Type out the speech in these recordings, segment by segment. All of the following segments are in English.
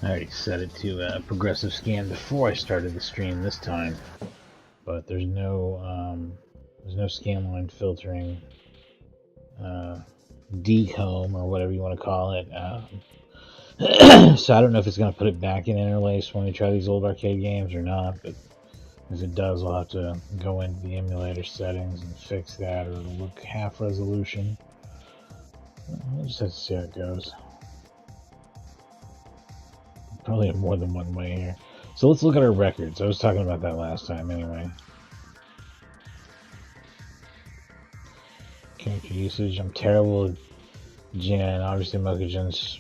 I already set it to progressive scan before I started the stream this time, but there's no scan line filtering, decomb or whatever you want to call it. So I don't know if it's going to put it back in interlace when we try these old arcade games or not, but as it does, I'll have to go into the emulator settings and fix that, or it'll look half resolution. We'll just have to see how it goes. Probably have more than one way here. So let's look at our records. I was talking about that last time anyway. Character usage. I'm terrible at Jin. Obviously Mokujin's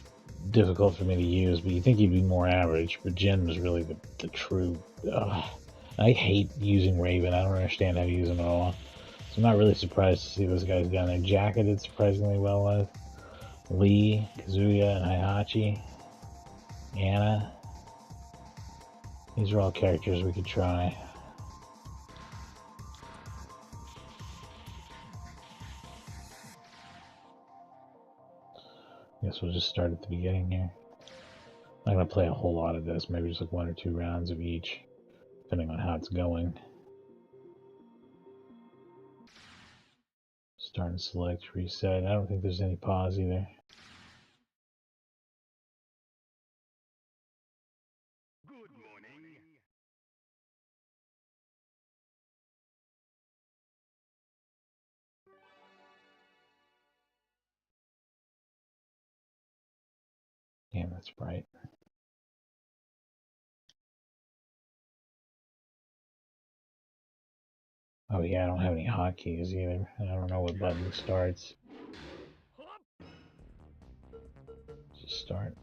difficult for me to use, but you think he'd be more average. But Jin was really the true... I hate using Raven. I don't understand how to use him at all. So I'm not really surprised to see those guys down there. Jacka did surprisingly well with. Lee, Kazuya, and Heihachi. Anna. These are all characters we could try. Guess we'll just start at the beginning here. I'm not going to play a whole lot of this, maybe just like 1 or 2 rounds of each, depending on how it's going. Start and select, reset. I don't think there's any pause either. Damn, that's bright. Oh yeah, I don't have any hotkeys either. I don't know what button starts. Just start.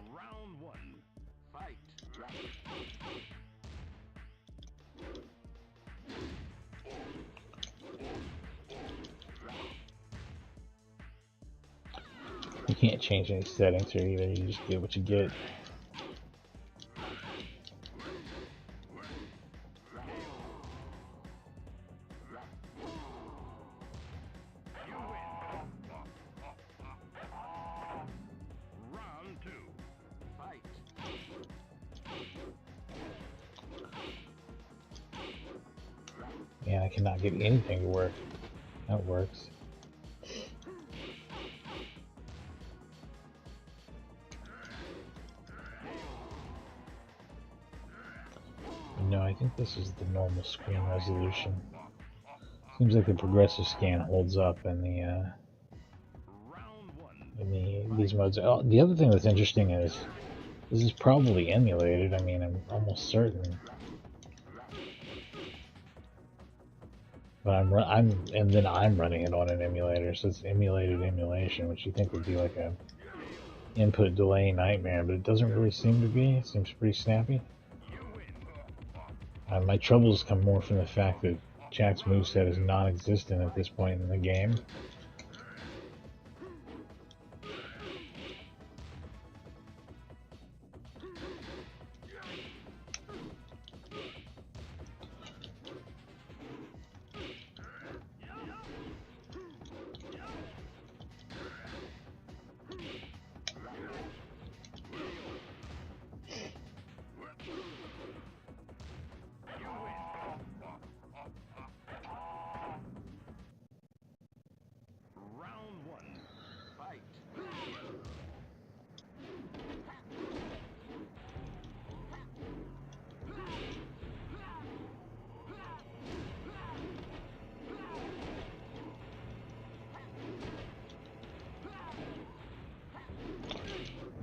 Round 1. Fight. You can't change any settings here either, you just get what you get. Round 2. Fight. Man, I cannot get anything to work. That works. No, I think this is the normal screen resolution. Seems like the progressive scan holds up in these modes. Oh, the other thing that's interesting is this is probably emulated. I mean, I'm almost certain. But I'm running it on an emulator, so it's emulated emulation, which you think would be like a input delay nightmare, but it doesn't really seem to be. It seems pretty snappy. My troubles come more from the fact that Jack's moveset is non-existent at this point in the game.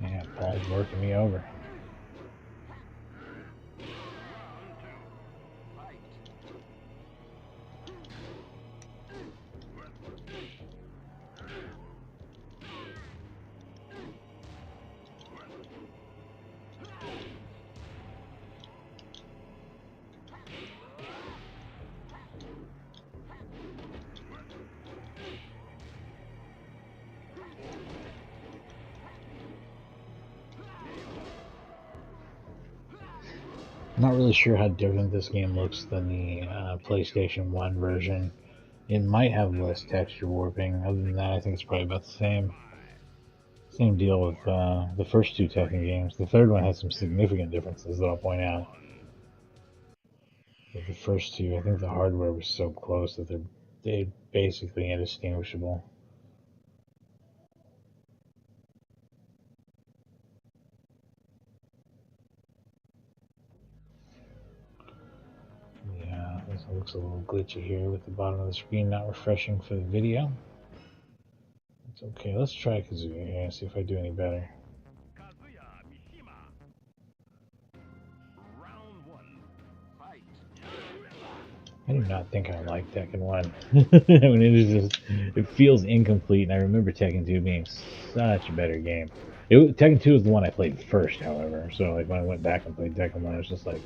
Yeah, Paul's working me over. I'm not really sure how different this game looks than the PlayStation 1 version. It might have less texture warping. Other than that, I think it's probably about the same. Same deal with the first two Tekken games. The third one has some significant differences that I'll point out. But the first two, I think the hardware was so close that they're basically indistinguishable. Yeah, this looks a little glitchy here with the bottom of the screen not refreshing for the video. It's okay. Let's try Kazuya here and see if I do any better. I do not think I like Tekken 1. I mean, it is just, it feels incomplete, and I remember Tekken 2 being such a better game. Tekken 2 was the one I played first, however, so like when I went back and played Tekken 1, I was just like,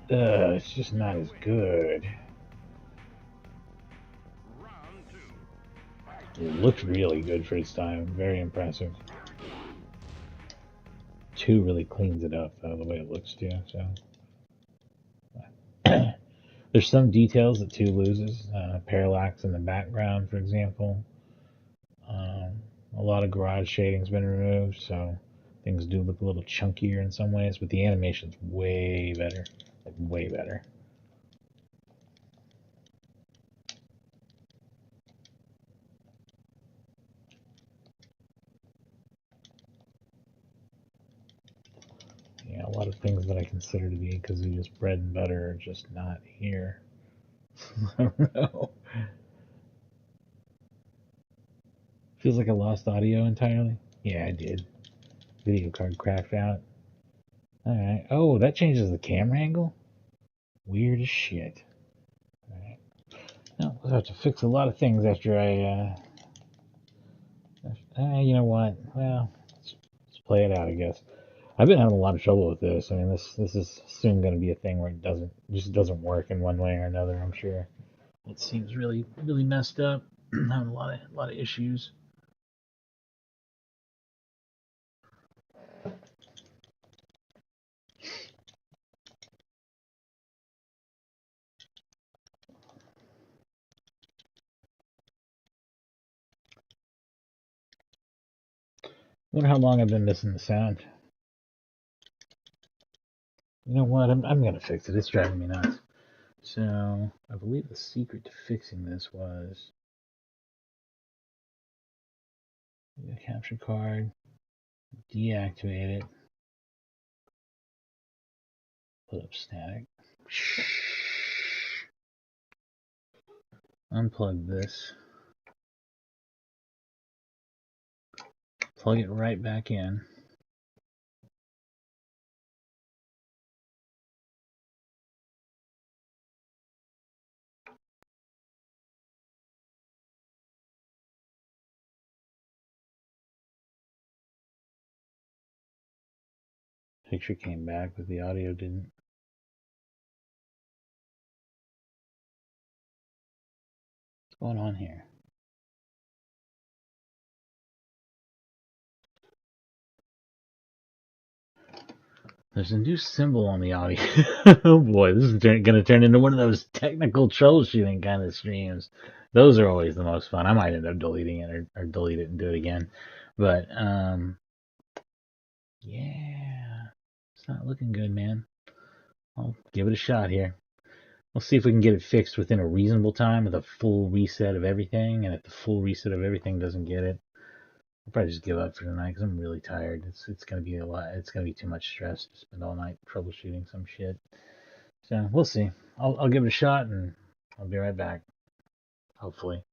it's just not as good. It looked really good for its time, very impressive. 2 really cleans it up, though, the way it looks too, so. There's some details that 2 loses. Parallax in the background, for example. A lot of garage shading's been removed, so things do look a little chunkier in some ways, but the animation's way better. Like, way better. Yeah, a lot of things that I consider to be Kazuya's bread and butter are just not here. I don't know. Feels like I lost audio entirely. Yeah, I did. Video card cracked out. Alright. Oh, that changes the camera angle? Weird as shit. Alright. Now, we'll have to fix a lot of things after you know what? Well, let's play it out, I guess. I've been having a lot of trouble with this. I mean, this is soon going to be a thing where it doesn't work in one way or another. I'm sure. It seems really messed up. Having a lot of issues. Wonder how long I've been missing the sound. You know what? I'm gonna fix it. It's driving me nuts. So I believe the secret to fixing this was the capture card, deactivate it, put up static, unplug this, plug it right back in. Picture came back, but the audio didn't. What's going on here? There's a new symbol on the audio. Oh boy, this is going to turn into one of those technical troubleshooting kind of streams. Those are always the most fun. I might end up deleting it or delete it and do it again. But, yeah, it's not looking good, man. I'll give it a shot here. We'll see if we can get it fixed within a reasonable time with a full reset of everything. And if the full reset of everything doesn't get it, I'll probably just give up for tonight because I'm really tired. It's gonna be a lot. It's gonna be too much stress to spend all night troubleshooting some shit. So we'll see. I'll give it a shot and I'll be right back. Hopefully.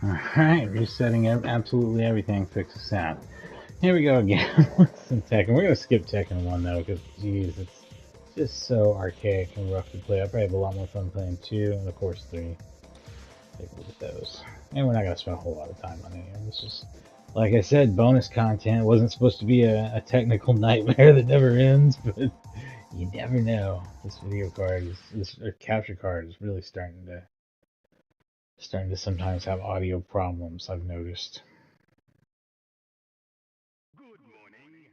Alright, resetting absolutely everything, fixes sound. Here we go again with some Tekken. We're going to skip Tekken 1 though, because, geez, it's just so archaic and rough to play. I probably have a lot more fun playing 2, and of course 3. Take a look at those. And we're not going to spend a whole lot of time on it here. It's just, like I said, bonus content. It wasn't supposed to be a technical nightmare that never ends, but you never know. This video card, this capture card is really starting to sometimes have audio problems, I've noticed. Good morning.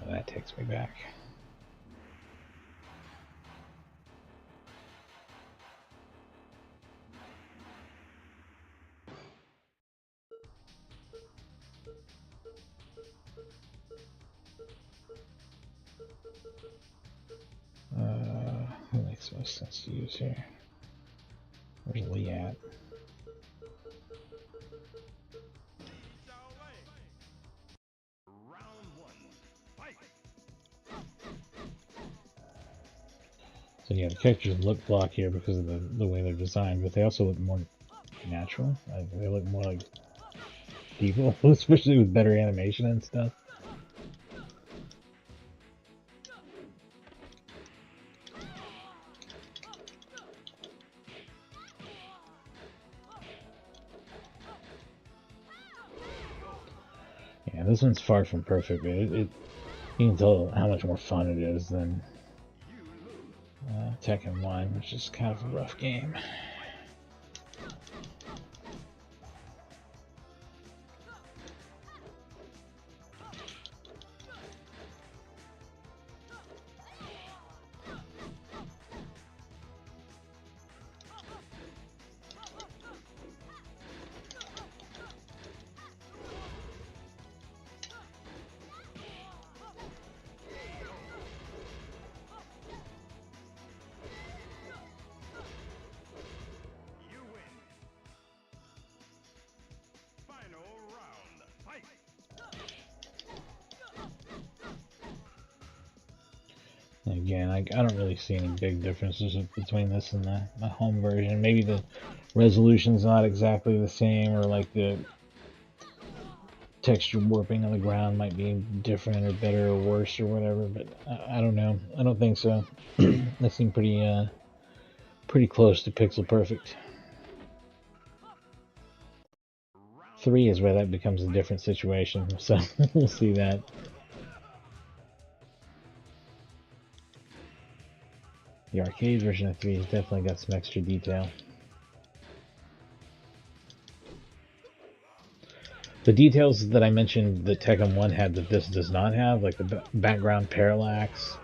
Oh, that takes me back. What makes most sense to use here? Where's Lee at? Round 1. Fight. So yeah, the characters look block here because of the way they're designed, but they also look more natural. Like, they look more like people, especially with better animation and stuff. Yeah, this one's far from perfect, but you can tell how much more fun it is than Tekken 1, which is kind of a rough game. You win. Final round. Fight. Again, I don't really see any big differences between this and the home version. Maybe the resolution's not exactly the same, or like the texture warping on the ground might be different or better or worse or whatever, but I don't know. I don't think so. They seem pretty close to pixel perfect. 3 is where that becomes a different situation, so we'll see that. The arcade version of 3 has definitely got some extra detail. The details that I mentioned that Tekken 1 had that this does not have, like the background parallax,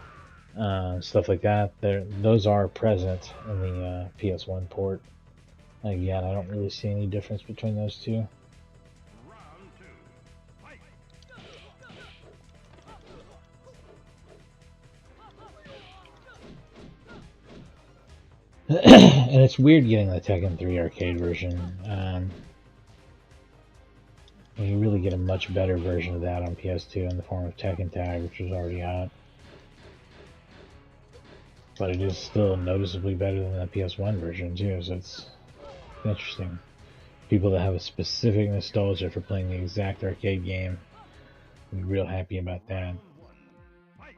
stuff like that, those are present in the PS1 port. Again, I don't really see any difference between those two. Round 2. Fight. And it's weird getting the Tekken 3 arcade version. You really get a much better version of that on PS2 in the form of Tekken Tag, which was already out. But it is still noticeably better than the PS1 version too, so it's interesting. People that have a specific nostalgia for playing the exact arcade game will be real happy about that. Round 1. Fight.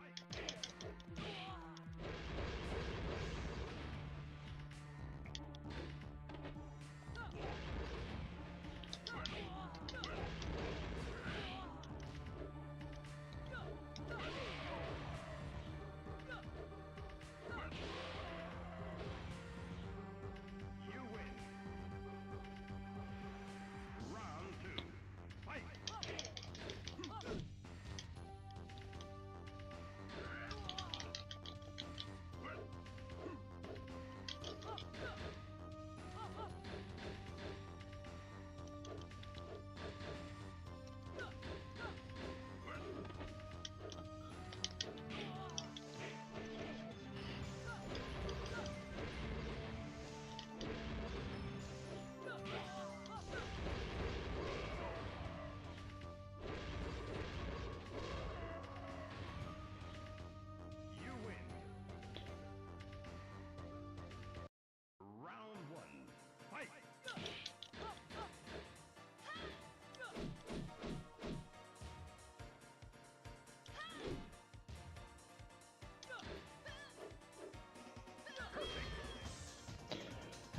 You win. Round 2. Fight.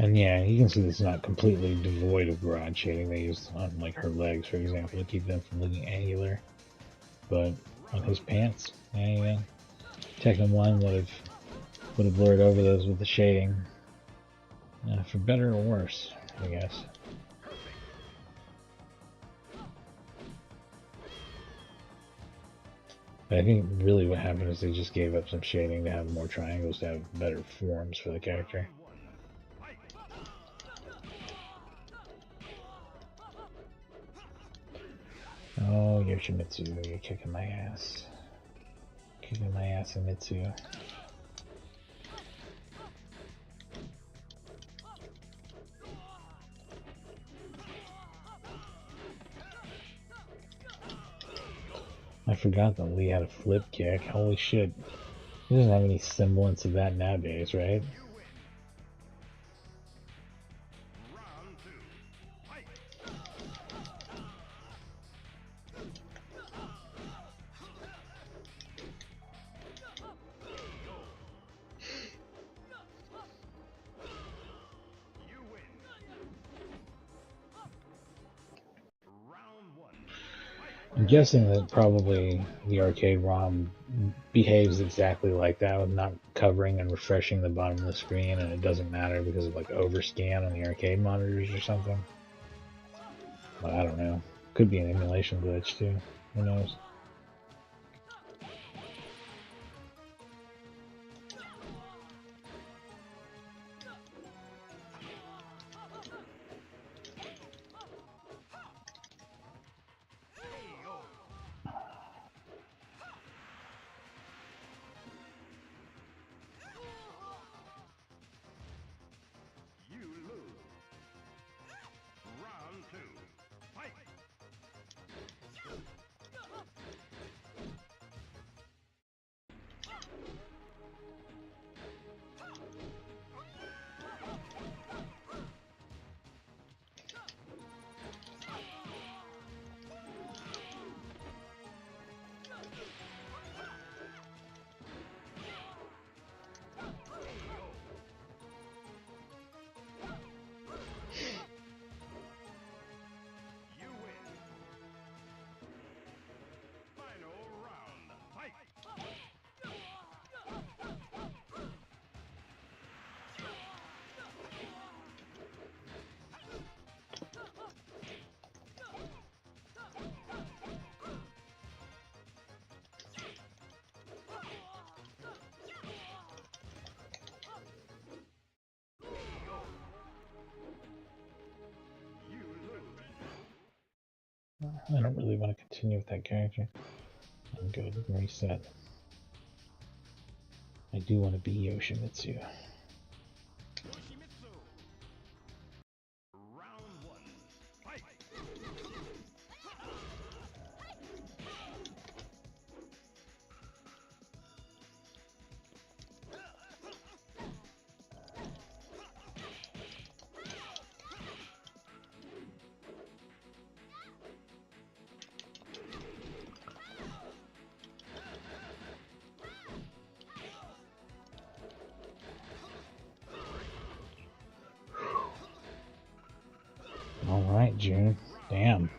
And yeah, you can see this is not completely devoid of garage shading. They used on like her legs, for example, to keep them from looking angular. But on his pants, yeah, you know, Tekken 1 would have blurred over those with the shading, for better or worse, I guess. But I think really what happened is they just gave up some shading to have more triangles to have better forms for the character. Oh, Yoshimitsu, you're kicking my ass. Kicking my ass in Mitsu. I forgot that Lee had a flip kick. Holy shit. He doesn't have any semblance of that nowadays, right? I'm guessing that probably the arcade ROM behaves exactly like that, with not covering and refreshing the bottom of the screen, and it doesn't matter because of like overscan on the arcade monitors or something. But I don't know. Could be an emulation glitch too. Who knows? I don't really want to continue with that character. I'm good. Reset. I do want to be Yoshimitsu. Yoshimitsu. Round 1. Fight. Alright, June. Damn.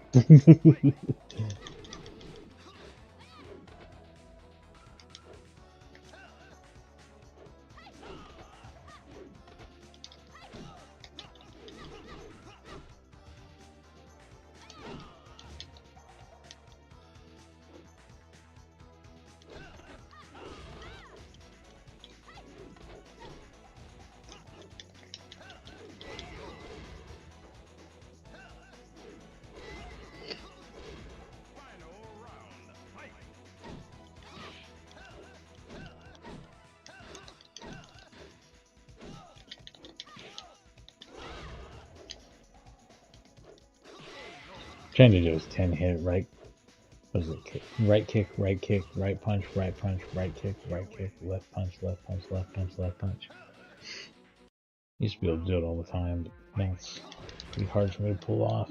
Trying to do is 10 hit right. What is it? Right kick, right kick, right punch, right punch, right kick, left punch, left punch, left punch, left punch. Used to be able to do it all the time, but now it's pretty hard for me to pull off.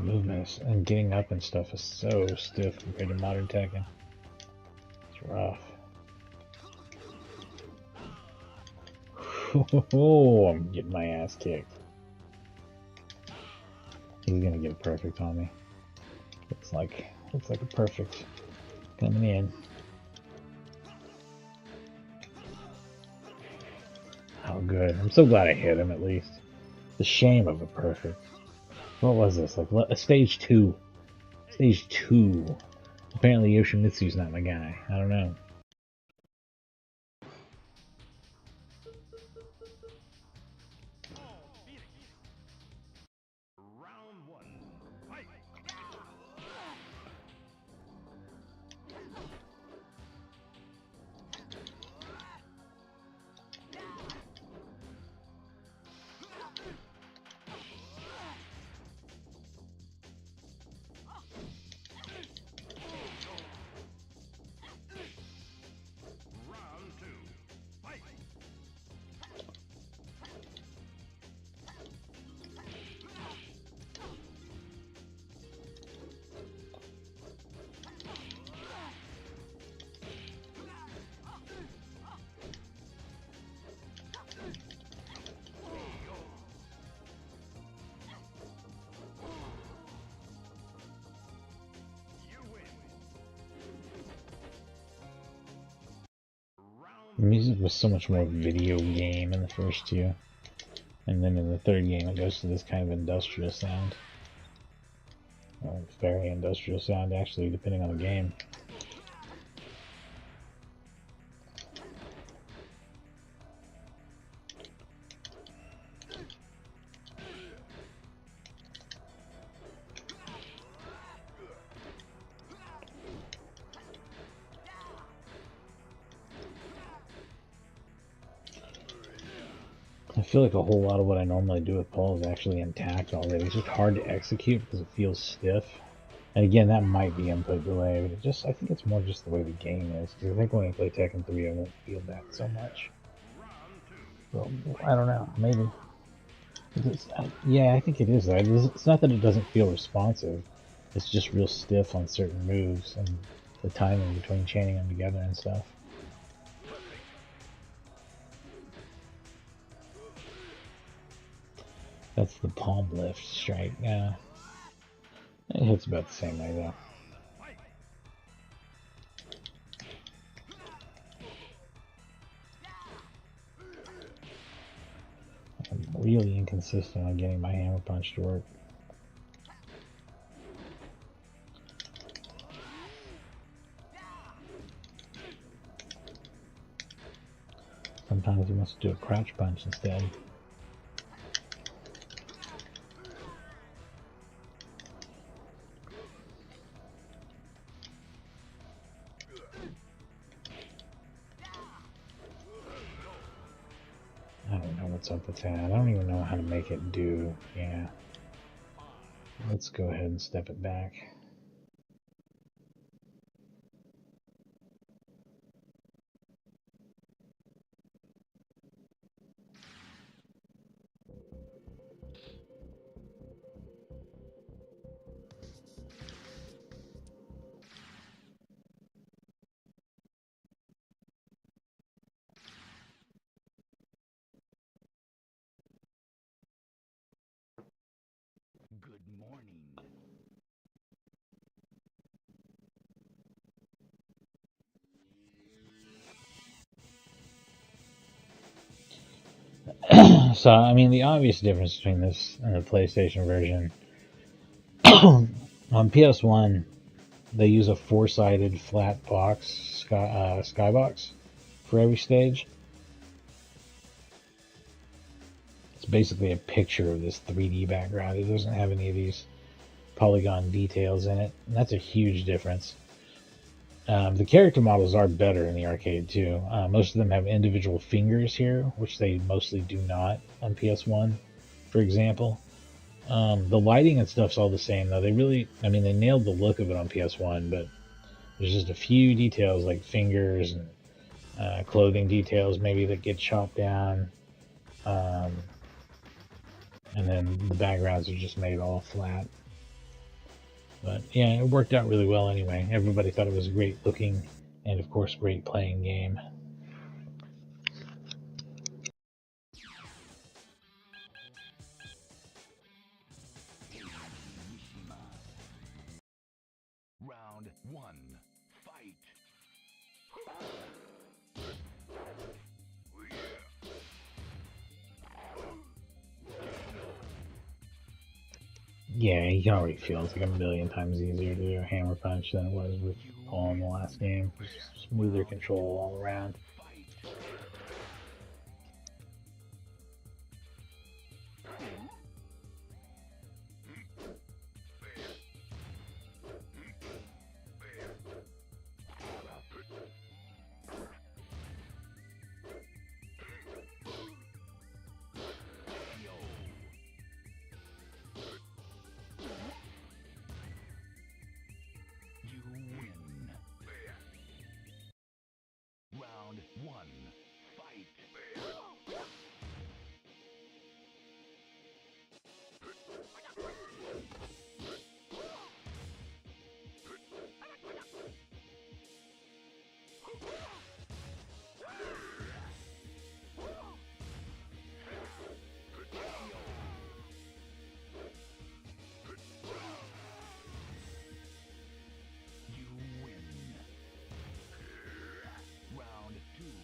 movements and getting up and stuff is so stiff compared to modern Tekken. It's rough. Oh, I'm getting my ass kicked. He's gonna get a perfect on me. Looks like a perfect coming in. Oh, good. I'm so glad I hit him at least. The shame of a perfect. What was this? Like a stage 2. Stage 2. Apparently Yoshimitsu's not my guy. I don't know. Round one. Fight. Round two. Fight. You win. The music was so much more video game in the first two. And then in the third game it goes to this kind of industrial sound. Or very industrial sound actually, depending on the game. I feel like a whole lot of what I normally do with Paul is actually intact already. It's just hard to execute because it feels stiff. And again, that might be input delay, but I think it's more just the way the game is. Because I think when I play Tekken 3, I won't feel that so much. So, I don't know, maybe. Yeah, I think it is. It's not that it doesn't feel responsive. It's just real stiff on certain moves and the timing between chaining them together and stuff. That's the palm lift strike. Yeah, it hits about the same way though. I'm really inconsistent on getting my hammer punch to work. Sometimes you must do a crouch punch instead. I don't know what's up with that. I don't even know how to make it do. Yeah. Let's go ahead and step it back. Good morning. So, I mean, the obvious difference between this and the PlayStation version, on PS1, they use a four-sided flat box, skybox, for every stage. It's basically a picture of this 3D background. It doesn't have any of these polygon details in it, and that's a huge difference. The character models are better in the arcade too. Most of them have individual fingers here, which they mostly do not on PS1, for example. The lighting and stuff's all the same though. They nailed the look of it on PS1, but there's just a few details like fingers and clothing details maybe that get chopped down. And then the backgrounds are just made all flat. But yeah, it worked out really well anyway. Everybody thought it was a great looking and, of course, great playing game. Round one. Fight. Yeah, you can already feel it's like a million times easier to do a hammer punch than it was with Paul in the last game. Just smoother control all around. You win. Round one. Fight. You win. Round two.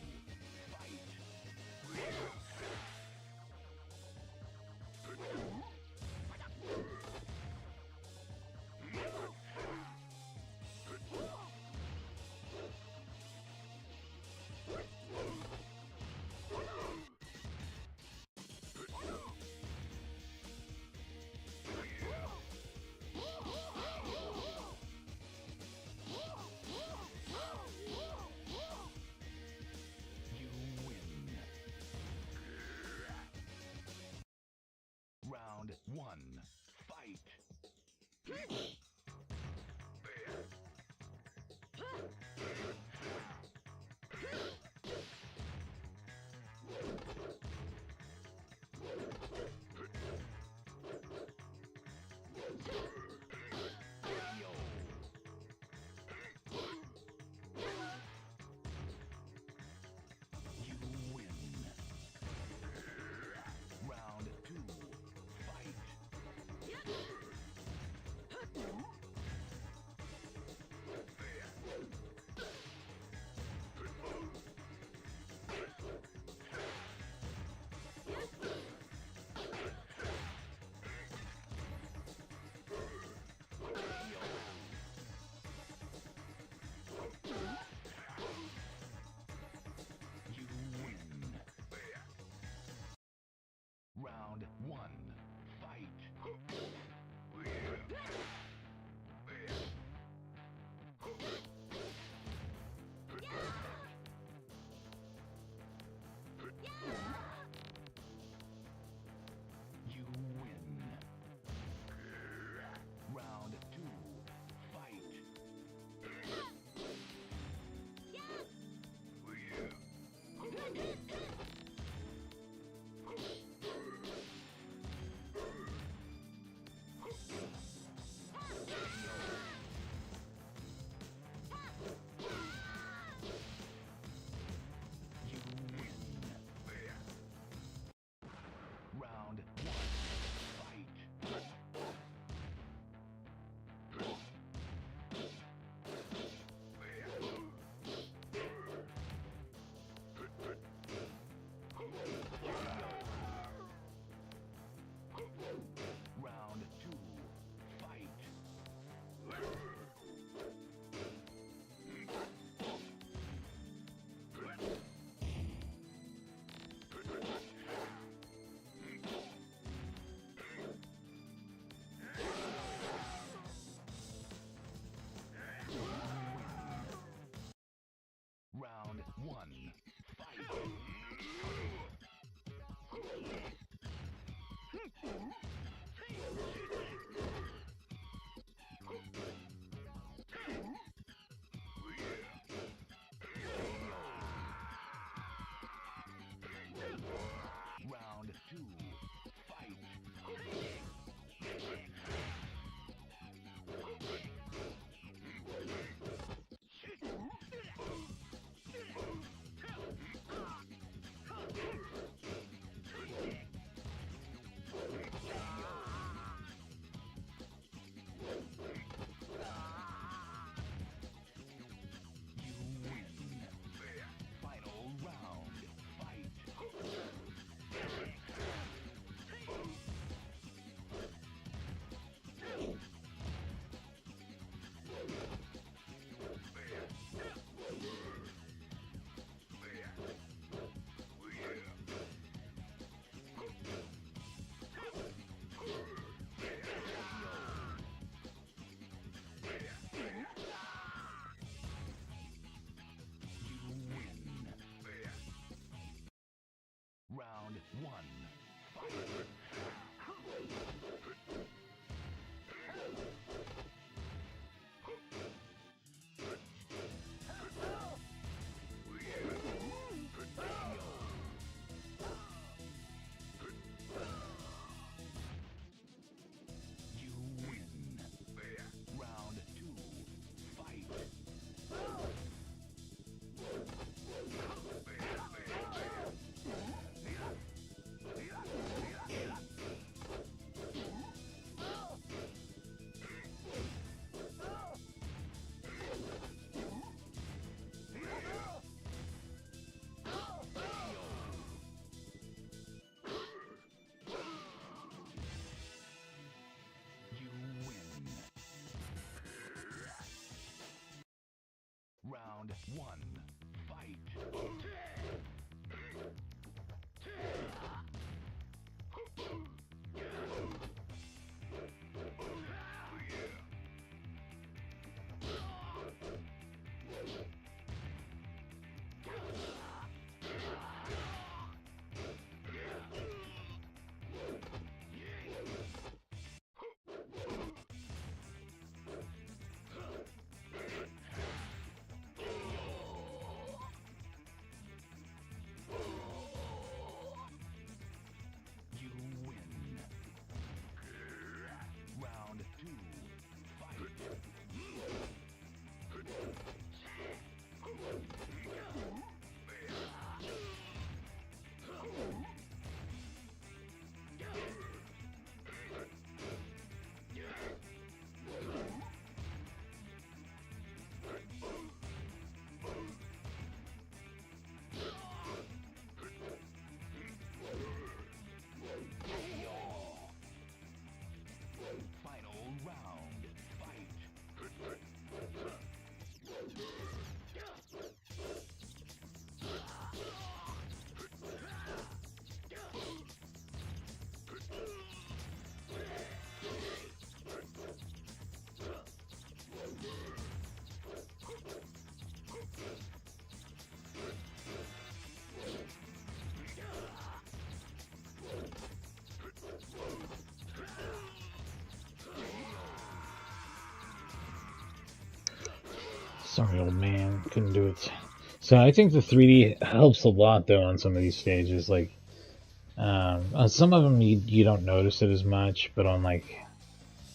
Fight. You win. Round one. Fight. You win. Round two. Fight. You win. Round one. Fight. You win. Round two. Fight. You win. Round one. Fight. Round two. Fight. Round one. Fight. Round two. Fight. one. Fight. You win. Round two. Fight. You win. Round one. Fight. You win. Round two. Fight. Final round. Fight. Sorry, old man, couldn't do it. So I think the 3D helps a lot though on some of these stages. Like on some of them you don't notice it as much, but on like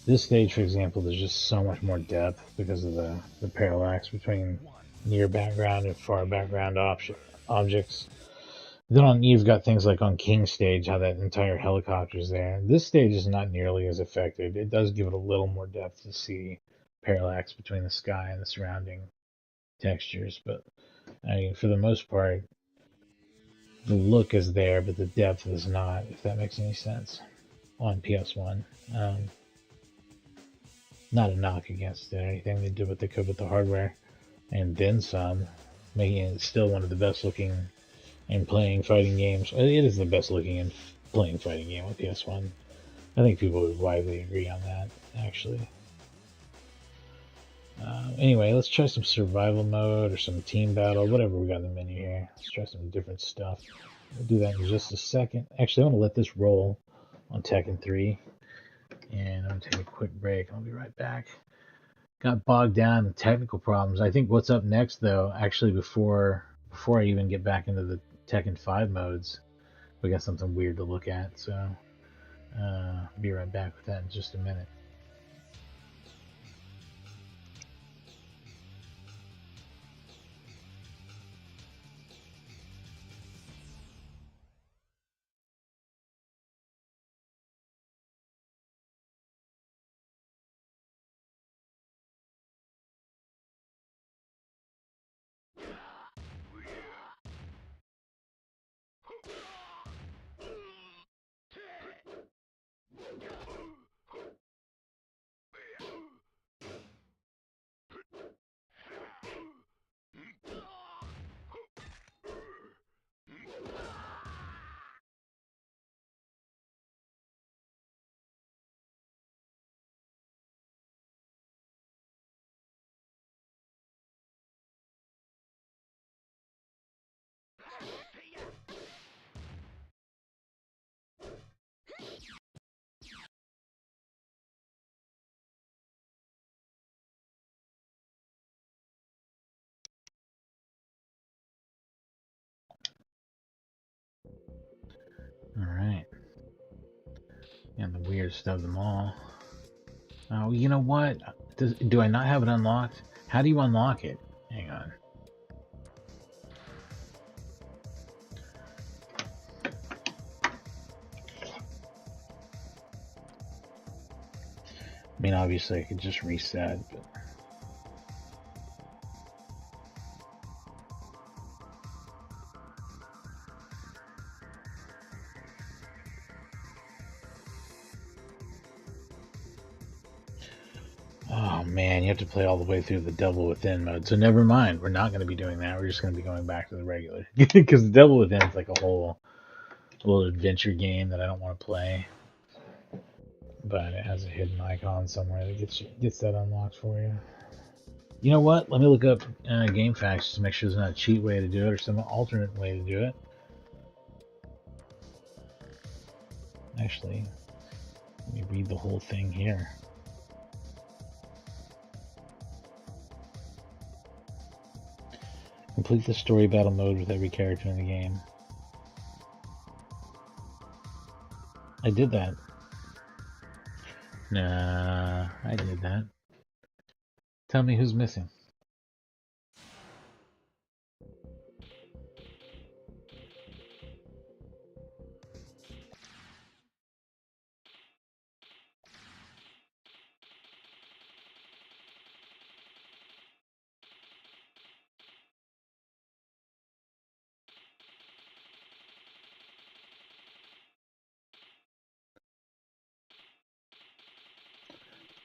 this stage, for example, there's just so much more depth because of the parallax between near background and far background objects. Then on you've got things like on King stage, how that entire helicopter's there. This stage is not nearly as affected. It does give it a little more depth to see parallax between the sky and the surrounding textures, but I mean, for the most part, the look is there, but the depth is not. If that makes any sense on PS1. Not a knock against it or anything. They did what they could with the hardware, and then some, making it still one of the best looking and playing fighting games. It is the best looking and playing fighting game on PS1. I think people would widely agree on that, actually. Anyway, let's try some survival mode or some team battle, whatever we got in the menu here. Let's try some different stuff. We'll do that in just a second. Actually, I want to let this roll on Tekken 3. And I'm going to take a quick break. I'll be right back. Got bogged down in technical problems. I think what's up next, though, actually before I even get back into the Tekken 5 modes, we got something weird to look at. So be right back with that in just a minute. And the weirdest of them all. Oh, you know what? Do I not have it unlocked? How do you unlock it? Hang on. I mean, obviously I could just reset, but... Oh man, you have to play all the way through the Devil Within mode. So never mind, we're not going to be doing that. We're just going to be going back to the regular. Because the Devil Within is like a whole little adventure game that I don't want to play. But it has a hidden icon somewhere that gets that unlocked for you. You know what? Let me look up game facts to make sure there's not a cheat way to do it or some alternate way to do it. Actually, let me read the whole thing here. Complete the story battle mode with every character in the game. I did that. Nah, I did that. Tell me who's missing.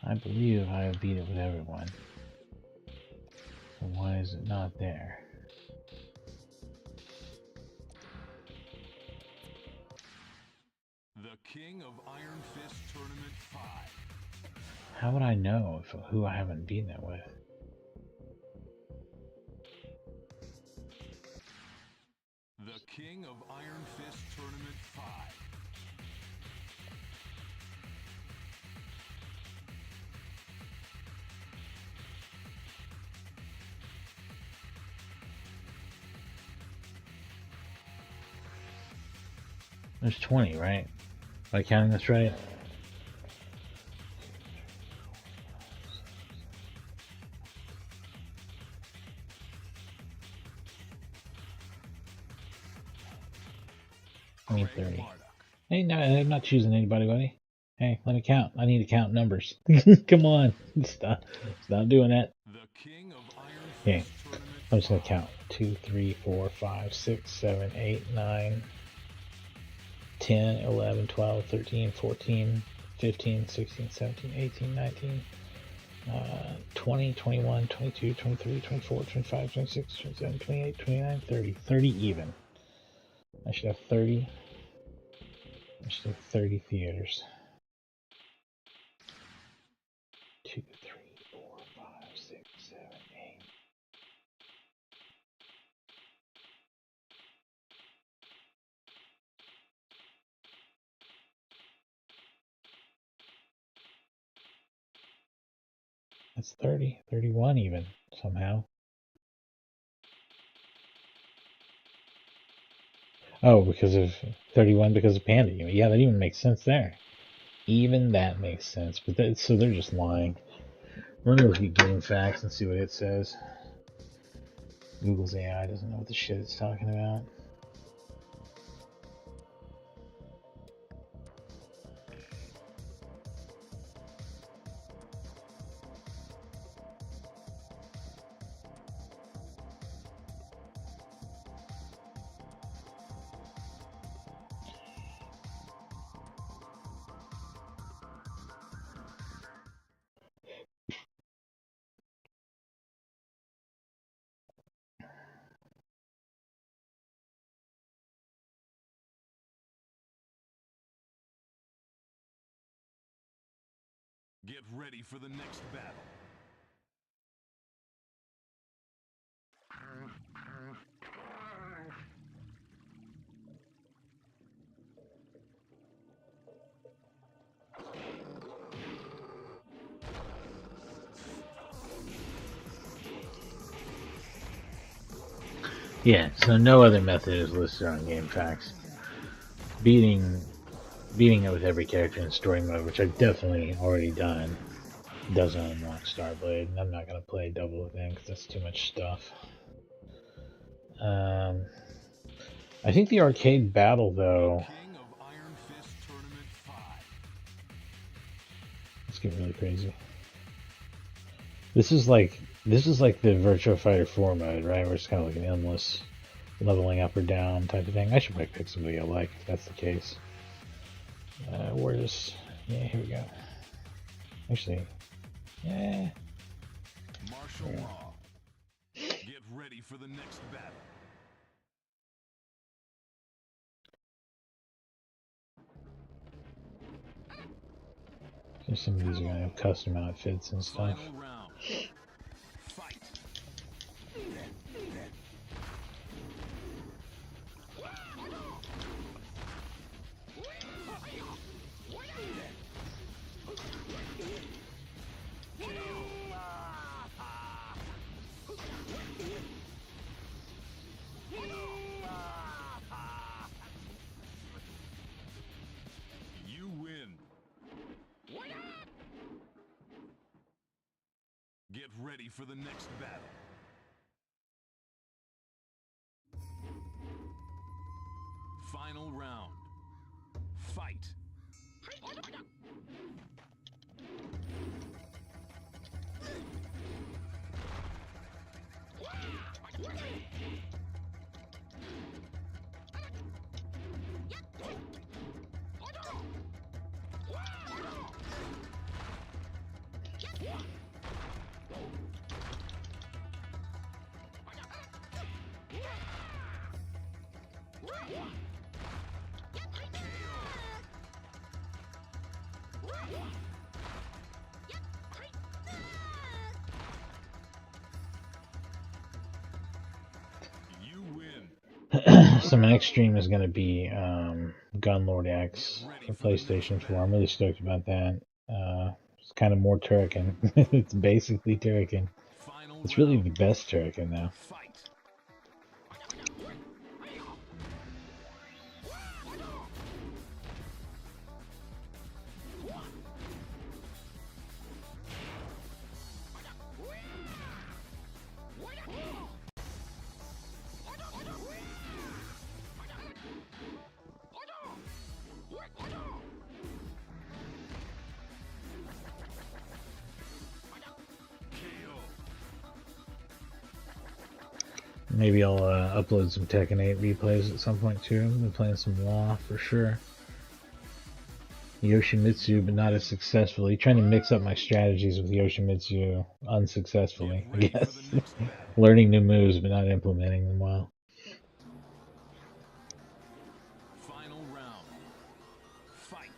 I believe I have beat it with everyone. So why is it not there? The King of Iron Fist Tournament 5. How would I know who I haven't beaten it with? The King of Iron Fist Tournament 5. There's 20, right? Am I counting this right? I mean 30. Hey, no, I'm not choosing anybody, buddy. Hey, let me count. I need to count numbers. Come on. Stop doing that. The King of Iron Okay, Fist Tournament I'm just going to 5. count. 2, 3, 4, 5, 6, 7, 8, 9, 10, 11, 12, 13, 14, 15, 16, 17, 18, 19, 20, 21, 22, 23, 24, 25, 26, 27, 28, 29, 30. 30 even. I should have 30. I should have 30 theaters. 2, 3, 4, 5, 6, 7, 8. That's 30. 31 even, somehow. Oh, because of 31 because of Panda. Yeah, that even makes sense there. Even that makes sense. But so they're just lying. We're gonna look at game facts and see what it says. Google's AI doesn't know what the shit it's talking about. Get ready for the next battle. Yeah, so no other method is listed on game facts. Beating beating it with every character in story mode, which I've definitely already done, doesn't unlock Starblade. And I'm not going to play double again because that's too much stuff. I think the arcade battle, though... Let's get really crazy. This is like the Virtua Fighter 4 mode, right? Where it's kind of like an endless leveling up or down type of thing. I should probably pick somebody I like if that's the case. Where's... Yeah, here we go. Actually, yeah. Martial law. Get ready for the next battle. Some of these are gonna have custom outfits and stuff. Final round. Fight. You win. Get ready for the next battle. Final round. Fight. You win. So my next stream is going to be Gunlord X for PlayStation 4. I'm really stoked about that. It's kind of more Turrican. It's basically Turrican. It's really the best Turrican now. Fight. Maybe I'll upload some Tekken 8 replays at some point too. I've been playing some Law for sure. Yoshimitsu, but not as successfully. Trying to mix up my strategies with Yoshimitsu unsuccessfully, I guess. Learning new moves, but not implementing them well. Final round. Fight.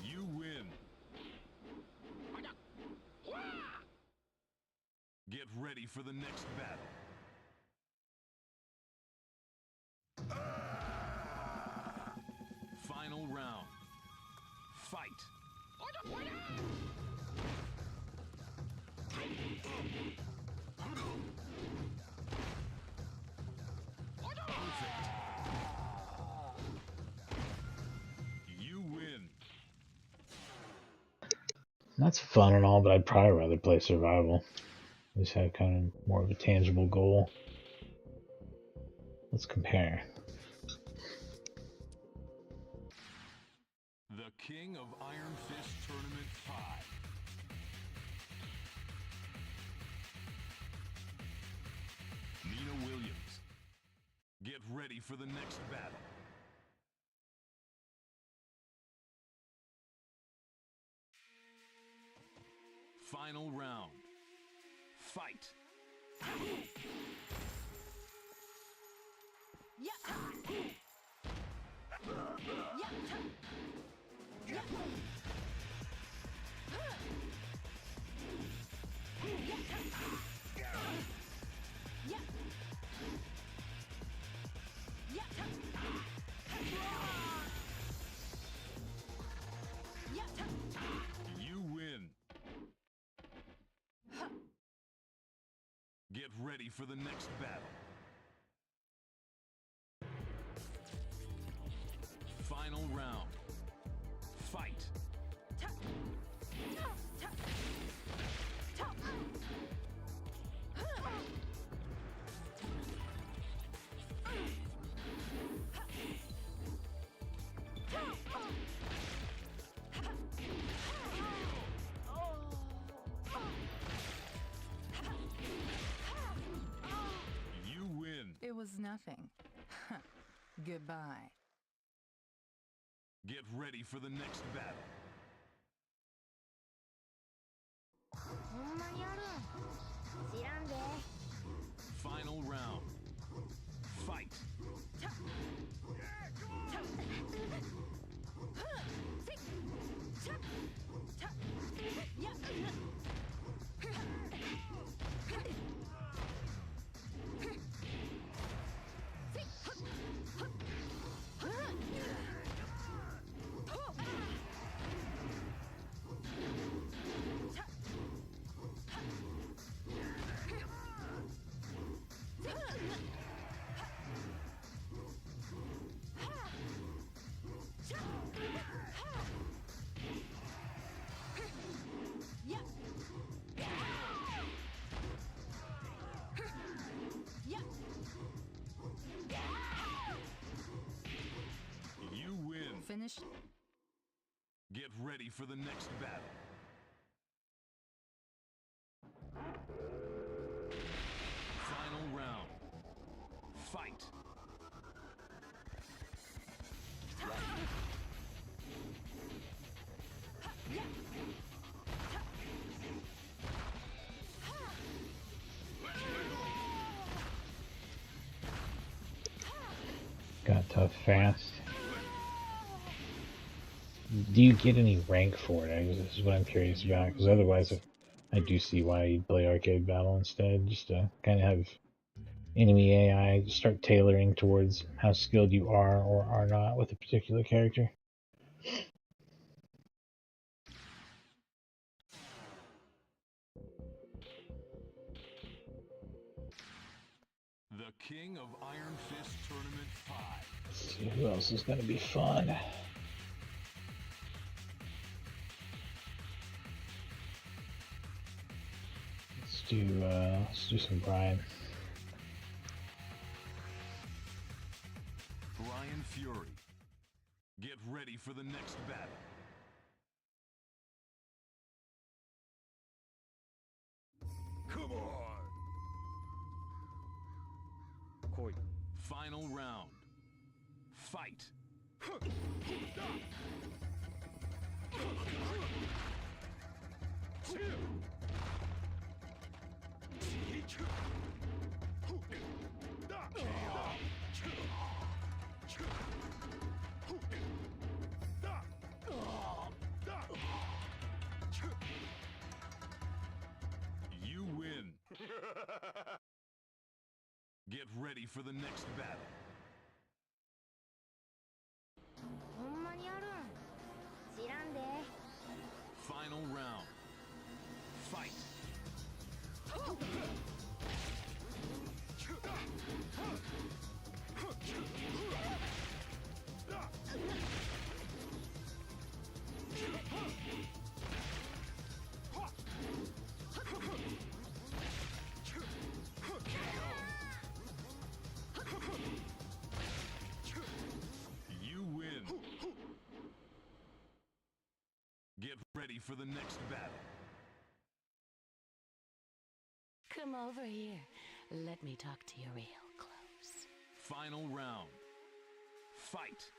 You win. Get ready for the next battle. Final round. Fight. Perfect. You win. That's fun and all, but I'd probably rather play survival. Just have kind of more of a tangible goal. Let's compare. The King of Iron Fist Tournament 5. Nina Williams. Get ready for the next battle. Final round. Fight. Get ready for the next battle. Final round. Fight. You win. It was nothing. Goodbye. Get ready for the next battle. ほんまにあるん知らんで Final round. Fight. You win. Finish. Get ready for the next battle. Final round. Fight. Got tough fast. Do you get any rank for it? This is what I'm curious about, because otherwise I do see why you'd play arcade battle instead, just to kind of have enemy AI start tailoring towards how skilled you are or are not with a particular character. The King of Iron Fist Tournament 5. Let's see who else is going to be fun. Let's do some Brian. Brian Fury. Get ready for the next battle. Come on. Koi. Final round. Fight. You win. Get ready for the next battle. ほんまにあるん知らんで Final round. Fight. You win. Get ready for the next battle. Come over here. Let me talk to you real close. Final round. Fight.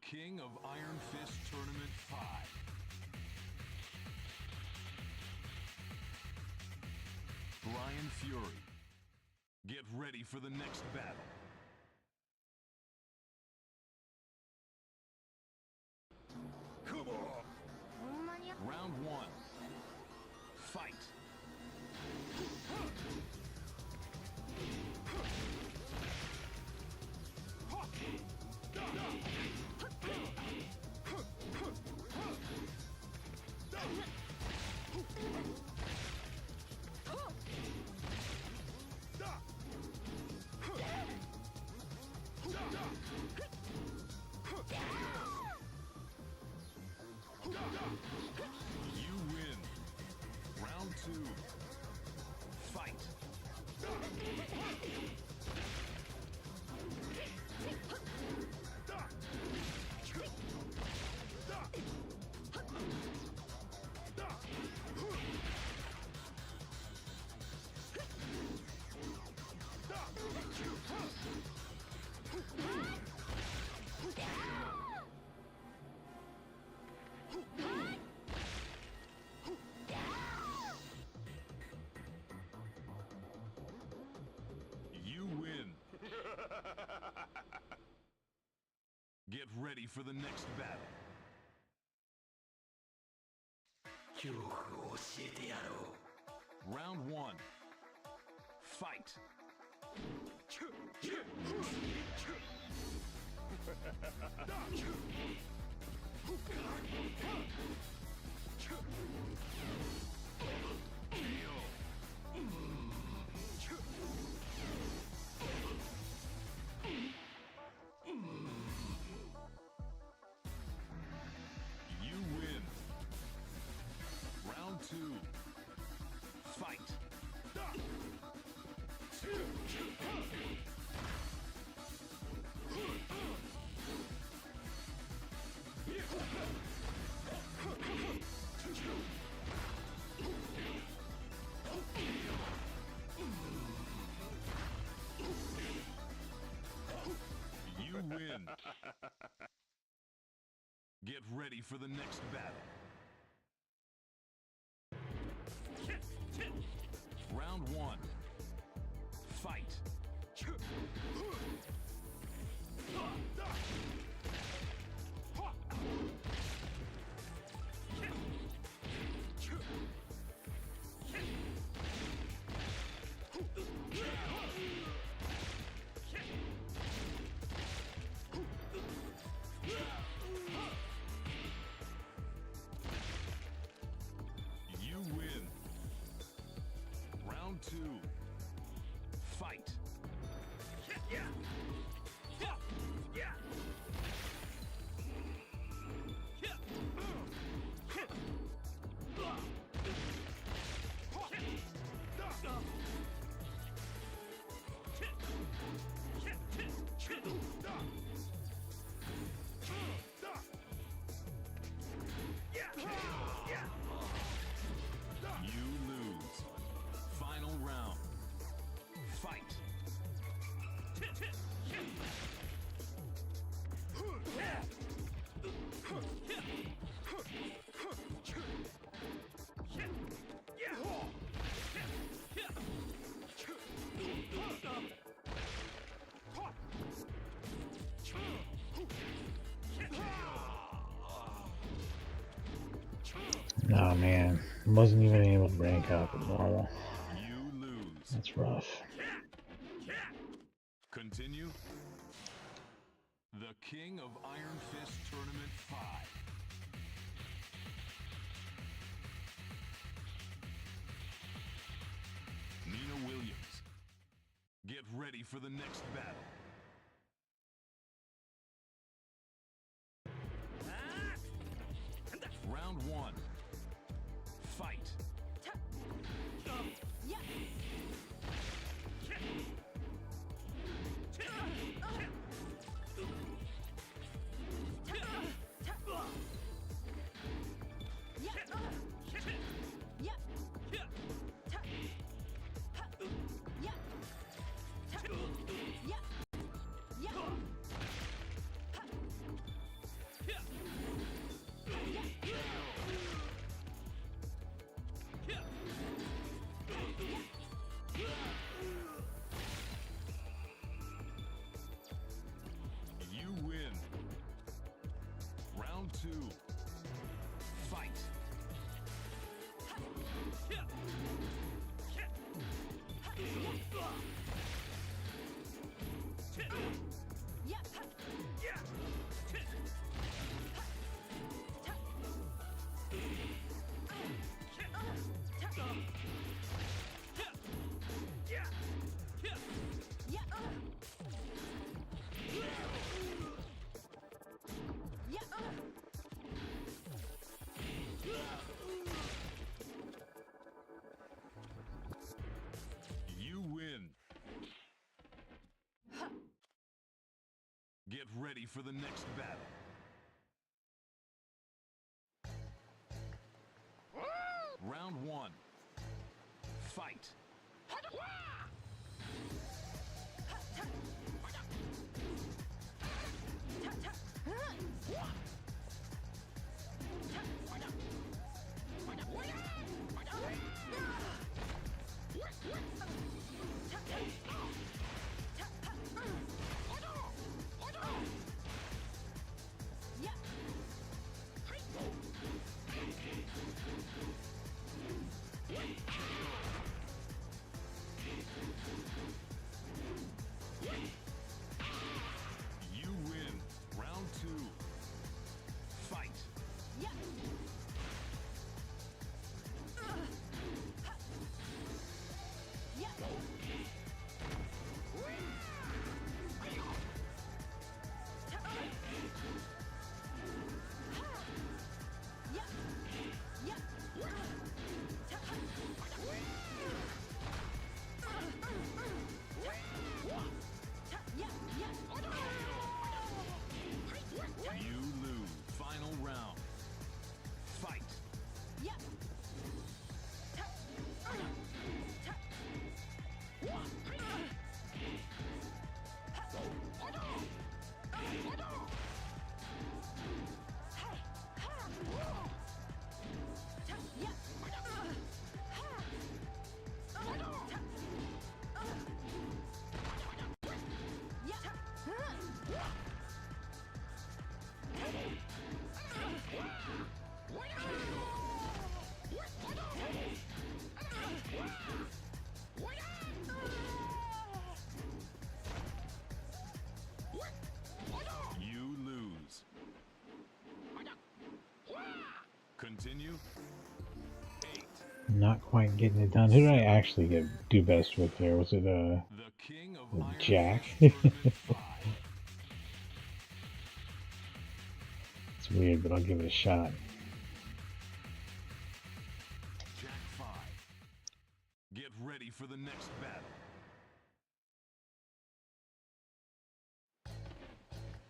King of Iron Fist Tournament 5. Brian Fury. Get ready for the next battle. Come on! ほんまに Round 1. Fight. You win. Round 2. Fight. You win. Get ready for the next battle. Round 1. Fight. You win. Round 2. Fight. You win. Get ready for the next battle. Round 1. Fight. You win. Round 2. Fight. You lose. Final round. Fight. Oh man, wasn't even able to rank up at normal. You lose. That's rough. Continue. The King of Iron Fist Tournament 5. Nina Williams. Get ready for the next battle. Round 1. Fight. Get ready for the next battle. Round 1. Fight. You win. Round 2. Fight. You lose. Final round. Fight. You lose. Continue. 8. Not quite getting it done. Who did I actually do best with there? Was it The king of Iron Jack? Fist Tournament 5. It's weird, but I'll give it a shot. Jack 5. Get ready for the next battle.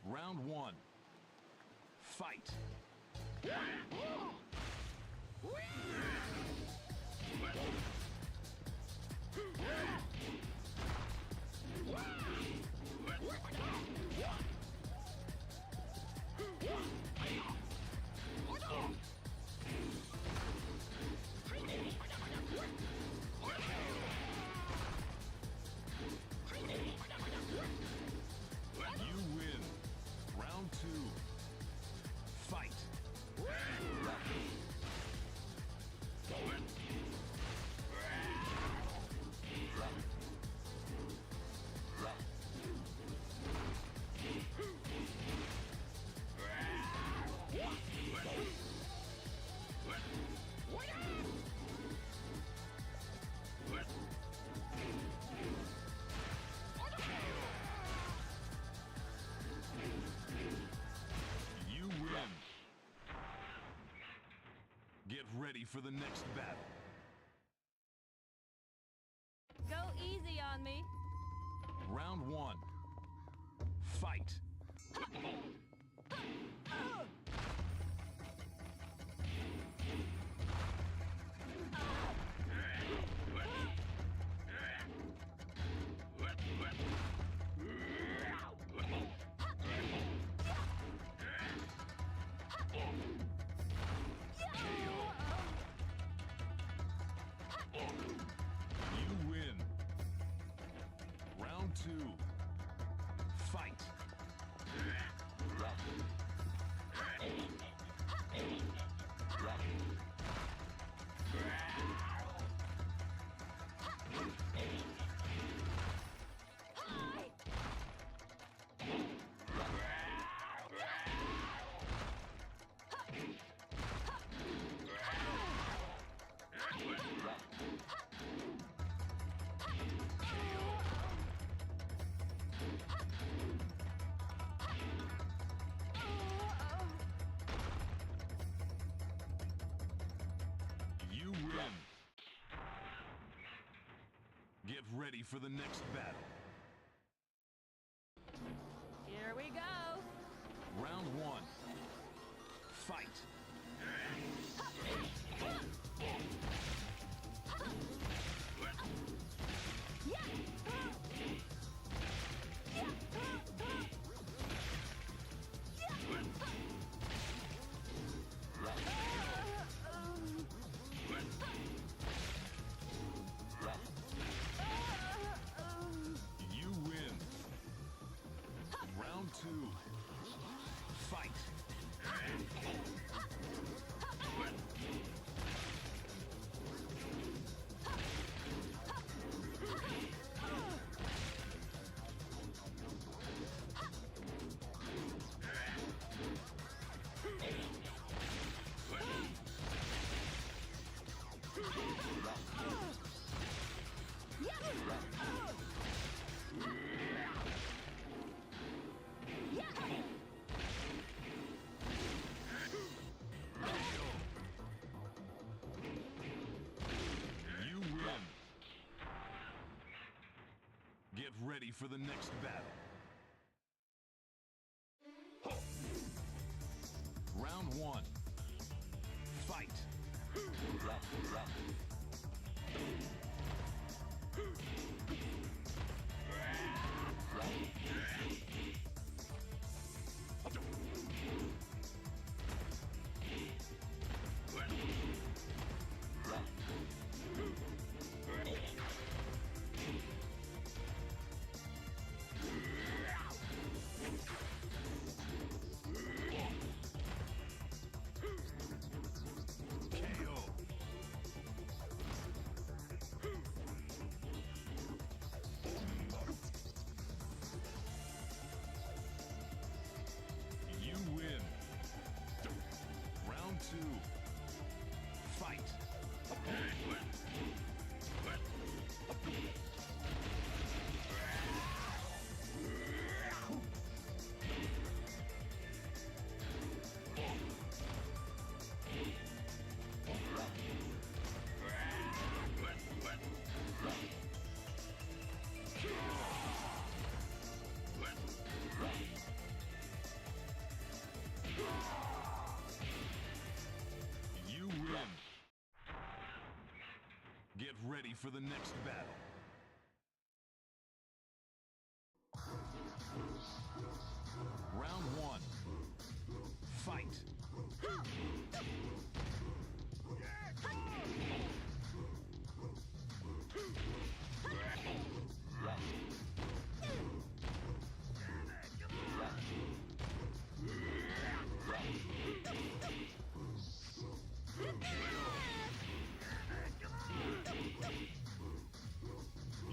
Round 1. Fight. You win. Round 2. Fight. You win. Get ready for the next battle. Go easy on me. Round 1. Fight. You win. Round 2. Fight. You win. Get ready for the next battle. Here we go. Round one. Fight. You win. Round two. Fight. You win. Get ready for the next battle. Round one. Fight. KO. You win. Round two. Fight. You win. Get ready for the next battle. Round one. Fight.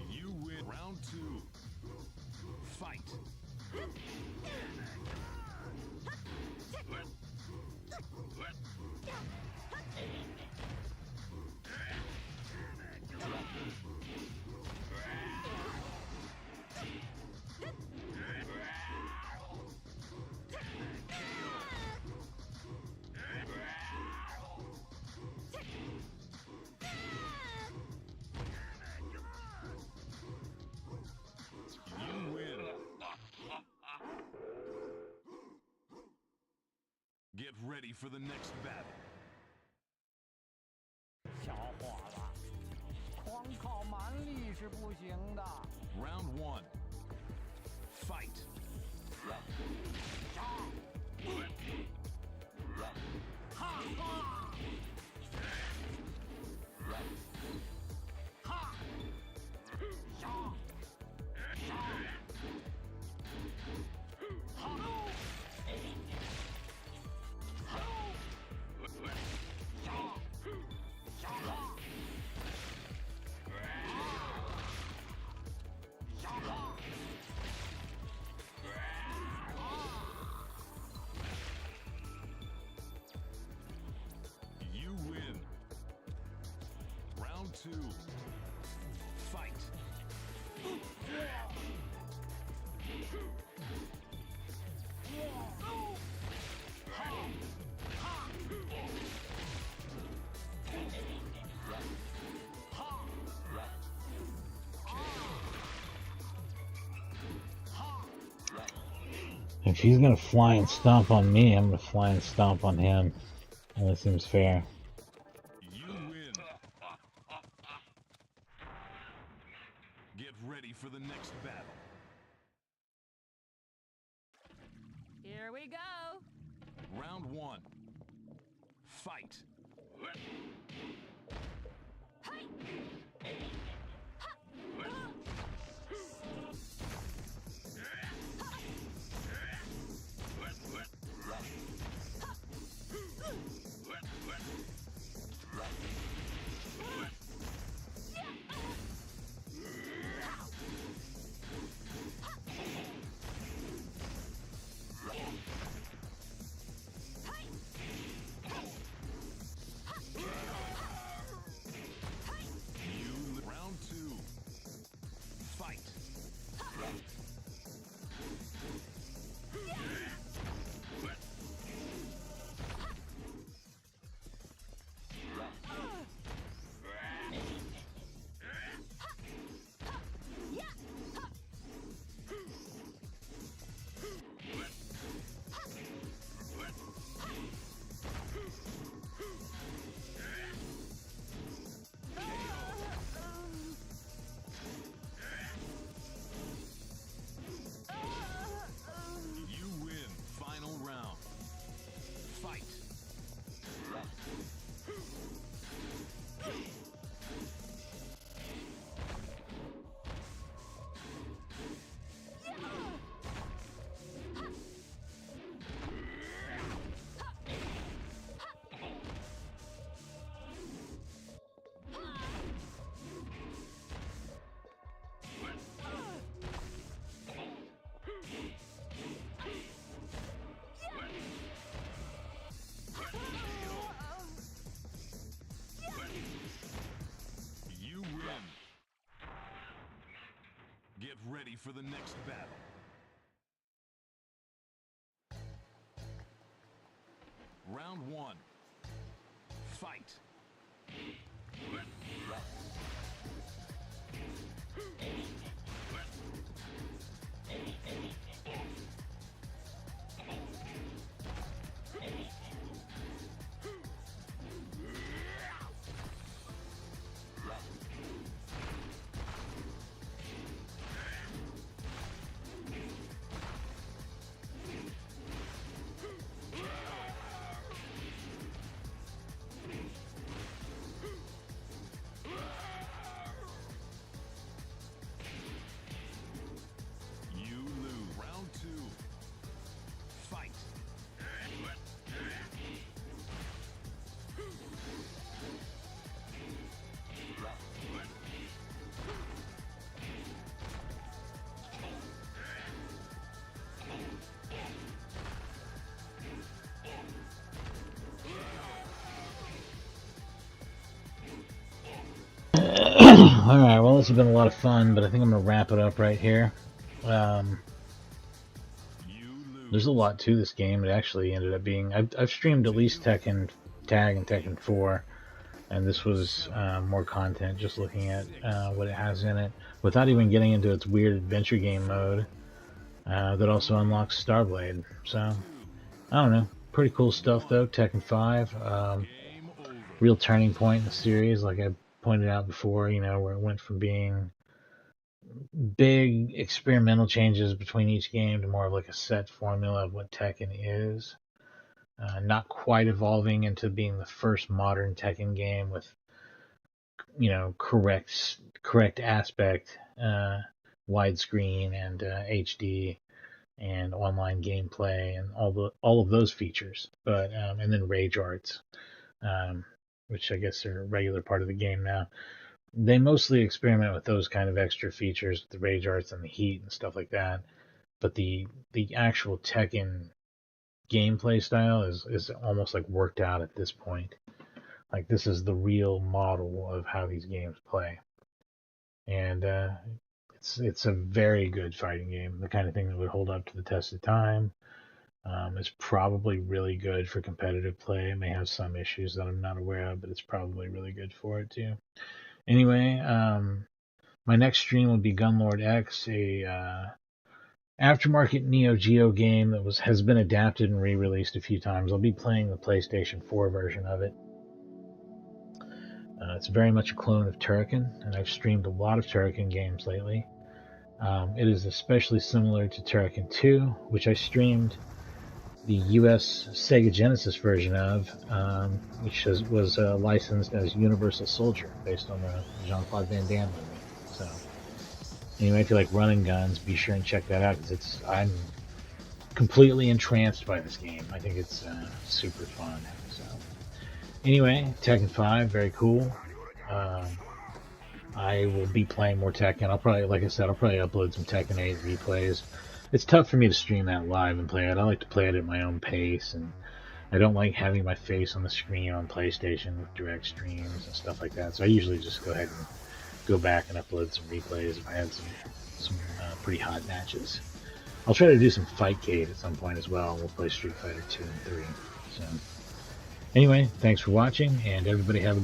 You win. Round two. Fight. You win. Get ready for the next battle. 小伙子，光靠蛮力是不行的。 Round one. Fight. You win. Round two. Fight. If he's gonna fly and stomp on me, I'm gonna fly and stomp on him. And that seems fair. You win. Get ready for the next battle. Here we go. Round 1. Fight. Round 2. Fight. You win. Final round. Fight. You win. Get ready for the next battle. Round 1. Fight. You lose. Round 2. Fight. Alright, well, this has been a lot of fun, but I think I'm gonna wrap it up right here. You lose. There's a lot to this game. It actually ended up being... I've streamed at least Tekken Tag and Tekken 4, and this was more content, just looking at what it has in it, without even getting into its weird adventure game mode that also unlocks Starblade. So, I don't know. Pretty cool stuff, though. Tekken 5. Game over. Real turning point in the series, like I pointed out before, you know, where it went from being big experimental changes between each game to more of like a set formula of what Tekken is. Not quite evolving into being the first modern Tekken game with, you know, correct aspect, widescreen and HD and online gameplay and all of those features. But and then rage arts, which I guess are a regular part of the game now. They mostly experiment with those kind of extra features, the rage arts and the heat and stuff like that. But the actual Tekken gameplay style is almost like worked out at this point. Like this is the real model of how these games play, and it's a very good fighting game. The kind of thing that would hold up to the test of time. It's probably really good for competitive play. It may have some issues that I'm not aware of, but it's probably really good for it too. Anyway, my next stream will be Gunlord X, a aftermarket Neo Geo game that has been adapted and re-released a few times. I'll be playing the PlayStation 4 version of it. It's very much a clone of Turrican, and I've streamed a lot of Turrican games lately. It is especially similar to Turrican 2, which I streamed the US Sega Genesis version of, which was licensed as Universal Soldier, based on the Jean-Claude Van Damme movie. So, anyway, if you like running guns, be sure and check that out, because I'm completely entranced by this game. I think it's super fun. So, anyway, Tekken 5, very cool. I will be playing more Tekken. I'll probably, like I said, I'll probably upload some Tekken 8 replays. It's tough for me to stream that live and play it. I like to play it at my own pace, and I don't like having my face on the screen on PlayStation with direct streams and stuff like that. So I usually just go ahead and go back and upload some replays if I had some pretty hot matches. I'll try to do some Fightcade at some point as well. We'll play Street Fighter 2 and 3. So anyway, thanks for watching, and everybody have a good